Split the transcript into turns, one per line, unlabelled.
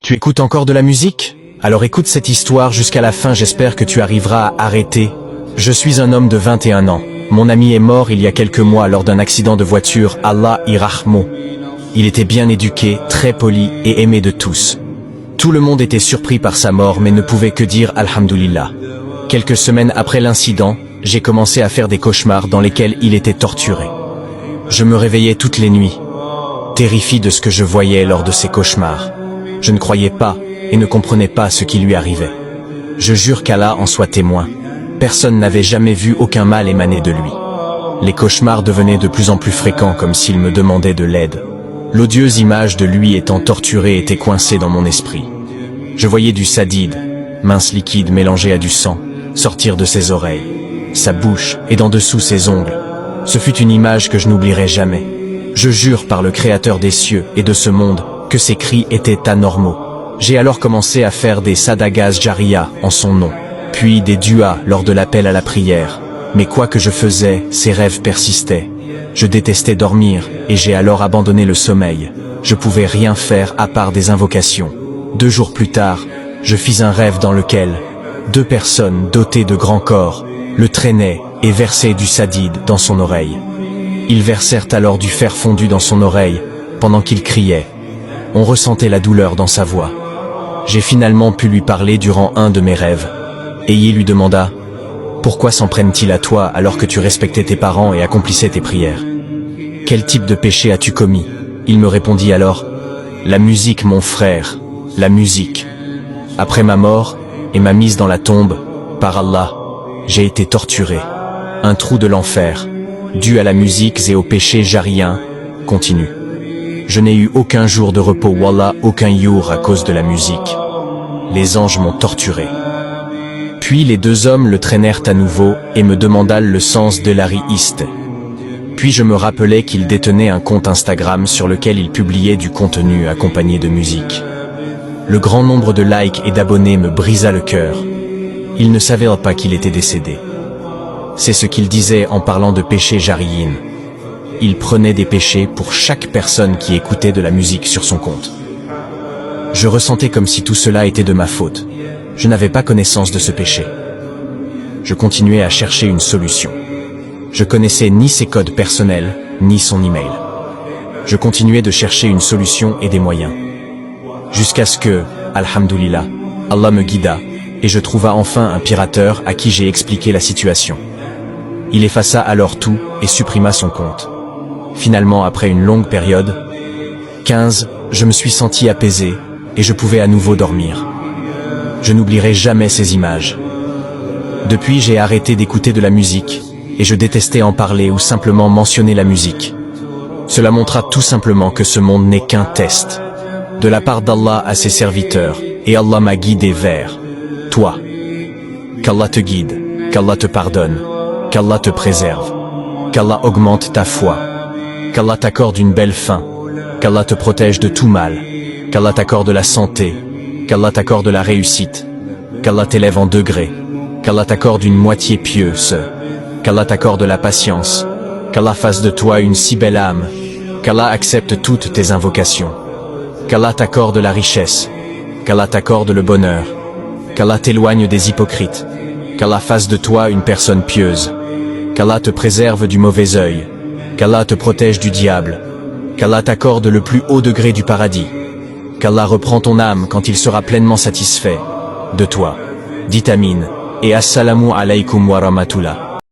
Tu écoutes encore de la musique? Alors écoute cette histoire jusqu'à la fin, j'espère que tu arriveras à arrêter. Je suis un homme de 21 ans. Mon ami est mort il y a quelques mois lors d'un accident de voiture, Allah irahmo. Il était bien éduqué, très poli et aimé de tous. Tout le monde était surpris par sa mort mais ne pouvait que dire Alhamdulillah. Quelques semaines après l'incident, j'ai commencé à faire des cauchemars dans lesquels il était torturé. Je me réveillais toutes les nuits, terrifié de ce que je voyais lors de ces cauchemars. Je ne croyais pas et ne comprenais pas ce qui lui arrivait. Je jure qu'Allah en soit témoin. Personne n'avait jamais vu aucun mal émaner de lui. Les cauchemars devenaient de plus en plus fréquents comme s'il me demandait de l'aide. L'odieuse image de lui étant torturé était coincée dans mon esprit. Je voyais du sadide, mince liquide mélangé à du sang, sortir de ses oreilles, sa bouche et d'en dessous ses ongles. Ce fut une image que je n'oublierai jamais. Je jure par le Créateur des cieux et de ce monde que ces cris étaient anormaux. J'ai alors commencé à faire des sadagas jariya en son nom, puis des duas lors de l'appel à la prière. Mais quoi que je faisais, ces rêves persistaient. Je détestais dormir et j'ai alors abandonné le sommeil. Je pouvais rien faire à part des invocations. 2 jours plus tard, je fis un rêve dans lequel 2 personnes dotées de grands corps le traînaient et versaient du sadide dans son oreille. Ils versèrent alors du fer fondu dans son oreille pendant qu'il criait. On ressentait la douleur dans sa voix. J'ai finalement pu lui parler durant un de mes rêves. Et il lui demanda « Pourquoi s'en prennent-ils à toi alors que tu respectais tes parents et accomplissais tes prières? Quel type de péché as-tu commis ?» Il me répondit alors « La musique, mon frère, la musique. Après ma mort et ma mise dans la tombe, par Allah, j'ai été torturé. Un trou de l'enfer, dû à la musique et au péché jarien, continue. Je n'ai eu aucun jour de repos, wallah, aucun jour à cause de la musique. Les anges m'ont torturé. » Puis les 2 hommes le traînèrent à nouveau et me demandèrent le sens de l'ariiste. Puis je me rappelai qu'il détenait un compte Instagram sur lequel il publiait du contenu accompagné de musique. Le grand nombre de likes et d'abonnés me brisa le cœur. Il ne savait pas qu'il était décédé. C'est ce qu'il disait en parlant de péché jariyin. Il prenait des péchés pour chaque personne qui écoutait de la musique sur son compte. Je ressentais comme si tout cela était de ma faute. Je n'avais pas connaissance de ce péché. Je continuais à chercher une solution. Je connaissais ni ses codes personnels, ni son email. Je continuais de chercher une solution et des moyens. Jusqu'à ce que, alhamdulillah, Allah me guida, et je trouva enfin un pirateur à qui j'ai expliqué la situation. Il effaça alors tout et supprima son compte. Finalement, après une longue période, 15, je me suis senti apaisé, et je pouvais à nouveau dormir. Je n'oublierai jamais ces images. Depuis, j'ai arrêté d'écouter de la musique, et je détestais en parler ou simplement mentionner la musique. Cela montra tout simplement que ce monde n'est qu'un test, de la part d'Allah à ses serviteurs, et Allah m'a guidé vers toi. Qu'Allah te guide, qu'Allah te pardonne, qu'Allah te préserve, qu'Allah augmente ta foi, qu'Allah t'accorde une belle fin, qu'Allah te protège de tout mal, qu'Allah t'accorde la santé, qu'Allah t'accorde la réussite, qu'Allah t'élève en degrés, qu'Allah t'accorde une moitié pieuse, qu'Allah t'accorde la patience, qu'Allah fasse de toi une si belle âme, qu'Allah accepte toutes tes invocations, qu'Allah t'accorde la richesse, qu'Allah t'accorde le bonheur, qu'Allah t'éloigne des hypocrites, qu'Allah fasse de toi une personne pieuse, qu'Allah te préserve du mauvais œil, qu'Allah te protège du diable, qu'Allah t'accorde le plus haut degré du paradis, qu'Allah reprend ton âme quand il sera pleinement satisfait de toi. Dites Amin, et Assalamu alaykum wa rahmatullah.